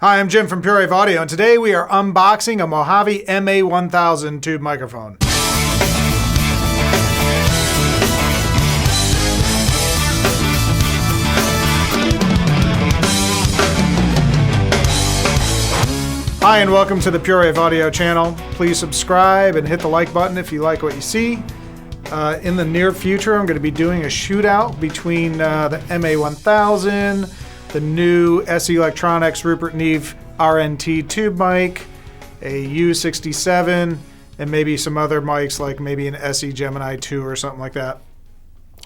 Hi, I'm Jim from Pure Wave Audio, and today we are unboxing a Mojave MA-1000 Tube Microphone. Hi, and welcome to the Pure Wave Audio channel. Please subscribe and hit the like button if you like what you see. In the near future, I'm going to be doing a shootout between the MA-1000, the new SE Electronics Rupert Neve RNT tube mic, a U67, and maybe some other mics like maybe an SE Gemini 2 or something like that.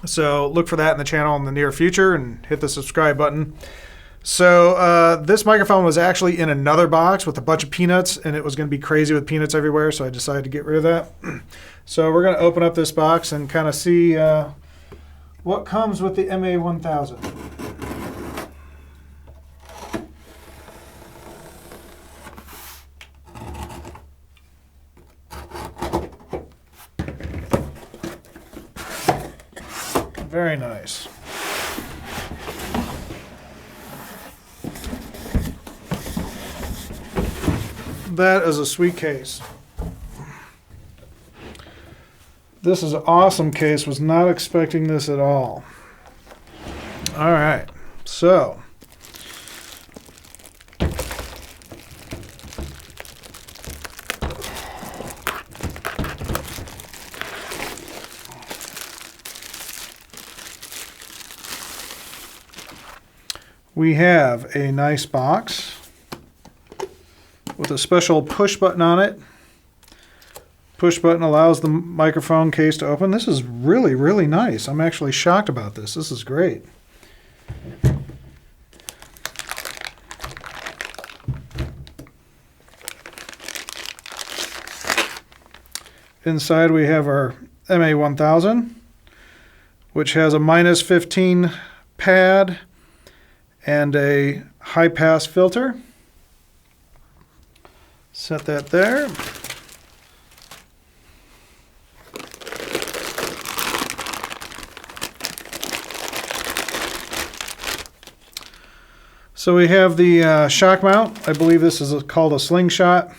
So look for that in the channel in the near future and hit the subscribe button. So this microphone was actually in another box with a bunch of peanuts, and it was going to be crazy with peanuts everywhere, so I decided to get rid of that. So we're going to open up this box and kind of see what comes with the MA-1000. Very nice. That is a sweet case. This is an awesome case. Was not expecting this at all. All right, so we have a nice box with a special push button on it. Push button allows the microphone case to open. This is really, really nice. I'm actually shocked about this. This is great. Inside we have our MA-1000, which has a -15 pad and a high pass filter. Set that there. So we have the shock mount. I believe this is called a slingshot.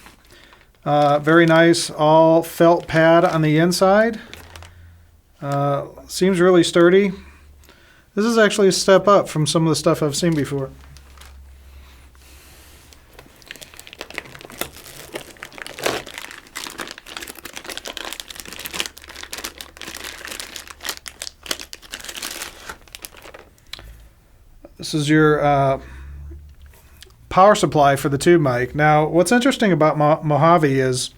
Very nice, all felt pad on the inside. Seems really sturdy. This is actually a step up from some of the stuff I've seen before. This is your power supply for the tube mic. Now, what's interesting about Mojave is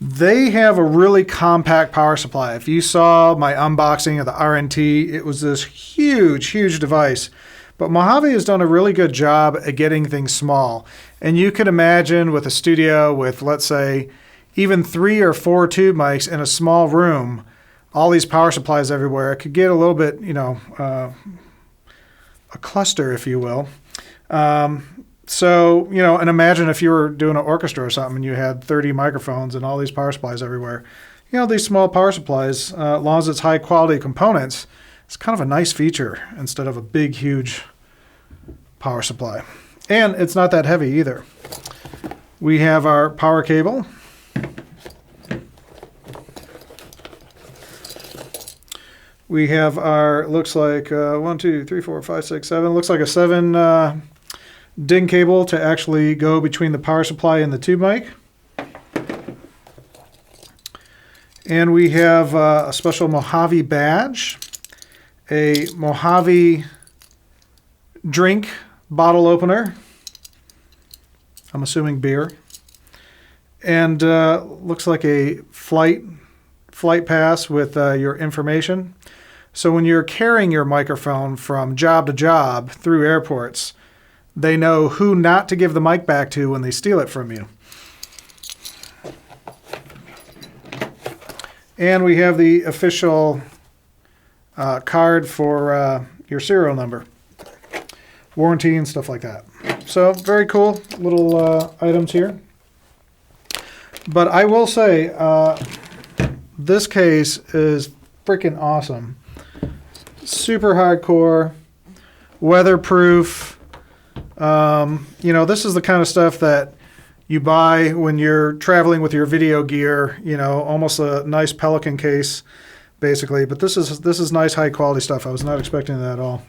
they have a really compact power supply. If you saw my unboxing of the RNT, it was this huge, huge device. But Mojave has done a really good job at getting things small. And you can imagine with a studio with, let's say, even 3 or 4 tube mics in a small room, all these power supplies everywhere, it could get a little bit, a cluster, if you will. So, and imagine if you were doing an orchestra or something and you had 30 microphones and all these power supplies everywhere. These small power supplies, as long as it's high quality components, it's kind of a nice feature instead of a big, huge power supply. And it's not that heavy either. We have our power cable. We have our, looks like 1, 2, 3, 4, 5, 6, 7. Looks like a 7 DIN cable to actually go between the power supply and the tube mic. And we have a special Mojave badge, a Mojave drink bottle opener. I'm assuming beer. And looks like a flight pass with your information. So when you're carrying your microphone from job to job through airports, they know who not to give the mic back to when they steal it from you. And we have the official card for your serial number, warranty and stuff like that. So very cool little items here. But I will say, this case is freaking awesome. Super hardcore, weatherproof, You know, this is the kind of stuff that you buy when you're traveling with your video gear, you know, almost a nice Pelican case, basically. But this is nice, high-quality stuff. I was not expecting that at all.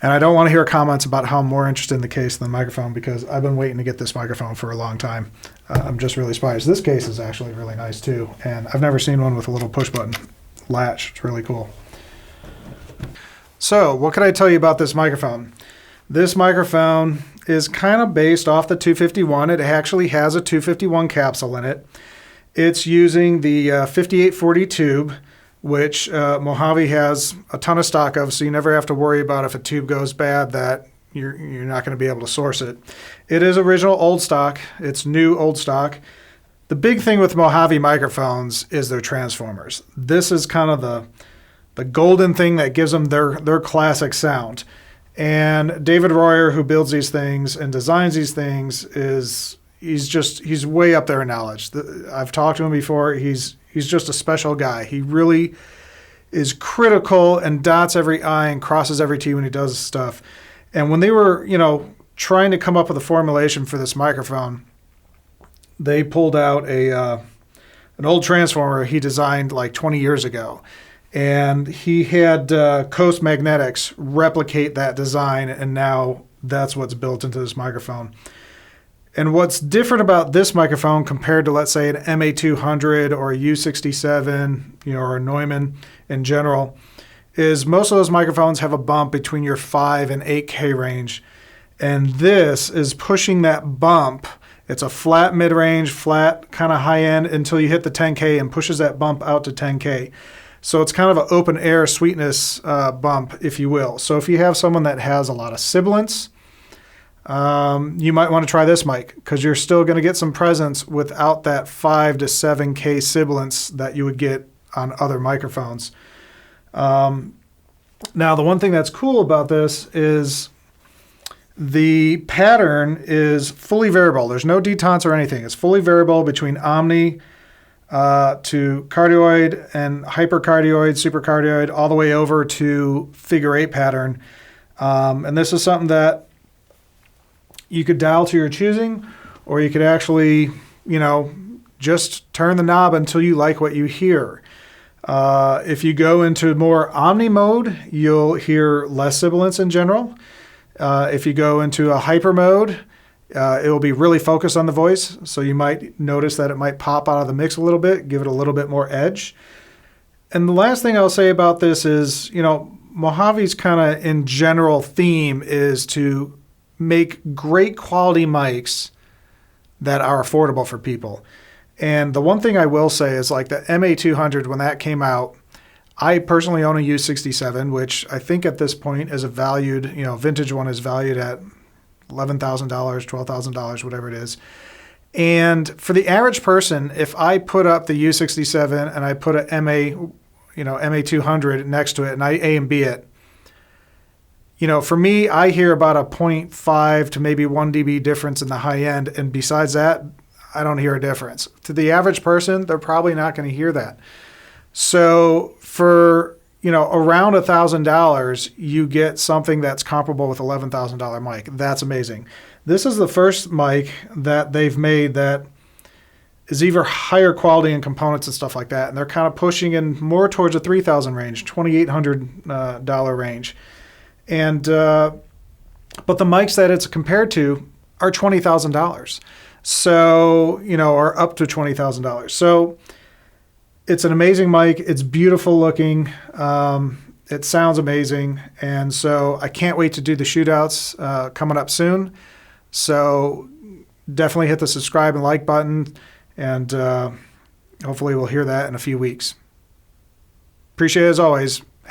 And I don't want to hear comments about how I'm more interested in the case than the microphone, because I've been waiting to get this microphone for a long time. I'm just really surprised. This case is actually really nice, too. And I've never seen one with a little push-button latch. It's really cool. So, what can I tell you about this microphone? This microphone is kind of based off the 251. It actually has a 251 capsule in it. It's using the 5840 tube, which Mojave has a ton of stock of, so you never have to worry about if a tube goes bad that you're not going to be able to source it. It is original old stock. It's new old stock. The big thing with Mojave microphones is their transformers. This is kind of the golden thing that gives them their classic sound. And David Royer, who builds these things and designs these things, he's way up there in knowledge. I've talked to him before. He's just a special guy. He really is critical and dots every I and crosses every T when he does stuff. And when they were, you know, trying to come up with a formulation for this microphone, they pulled out an old transformer he designed like 20 years ago. And he had Coast Magnetics replicate that design, and now that's what's built into this microphone. And what's different about this microphone compared to, let's say, an MA-200 or a U67, you know, or a Neumann in general, is most of those microphones have a bump between your 5 and 8K range. And this is pushing that bump. It's a flat mid-range, flat kind of high-end until you hit the 10K and pushes that bump out to 10K. So it's kind of an open air sweetness bump, if you will. So if you have someone that has a lot of sibilance, you might want to try this mic, because you're still going to get some presence without that 5 to 7K sibilance that you would get on other microphones. Now, the one thing that's cool about this is the pattern is fully variable. There's no detents or anything. It's fully variable between omni to cardioid and hypercardioid, supercardioid, all the way over to figure 8 pattern. And this is something that you could dial to your choosing, or you could actually, you know, just turn the knob until you like what you hear. If you go into more omni mode, you'll hear less sibilance in general. If you go into a hyper mode, it will be really focused on the voice, so you might notice that it might pop out of the mix a little bit, give it a little bit more edge. And the last thing I'll say about this is, you know, Mojave's kind of in general theme is to make great quality mics that are affordable for people. And the one thing I will say is, like, the MA-200, when that came out, I personally own a U67, which I think at this point is a valued, you know, vintage one is valued at $11,000, $12,000, whatever it is. And for the average person, if I put up the U67 and I put a MA-200 next to it and I A and B it, you know, for me, I hear about a 0.5 to maybe 1 dB difference in the high end. And besides that, I don't hear a difference. To the average person, they're probably not going to hear that. So for, you know, around $1,000, you get something that's comparable with $11,000 mic. That's amazing. This is the first mic that they've made that is even higher quality in components and stuff like that. And they're kind of pushing in more towards the $3,000 range, $2,800 range. And but the mics that it's compared to are $20,000. So, you know, or up to $20,000. So it's an amazing mic. It's beautiful looking. It sounds amazing. And so I can't wait to do the shootouts coming up soon. So definitely hit the subscribe and like button. And hopefully we'll hear that in a few weeks. Appreciate it as always.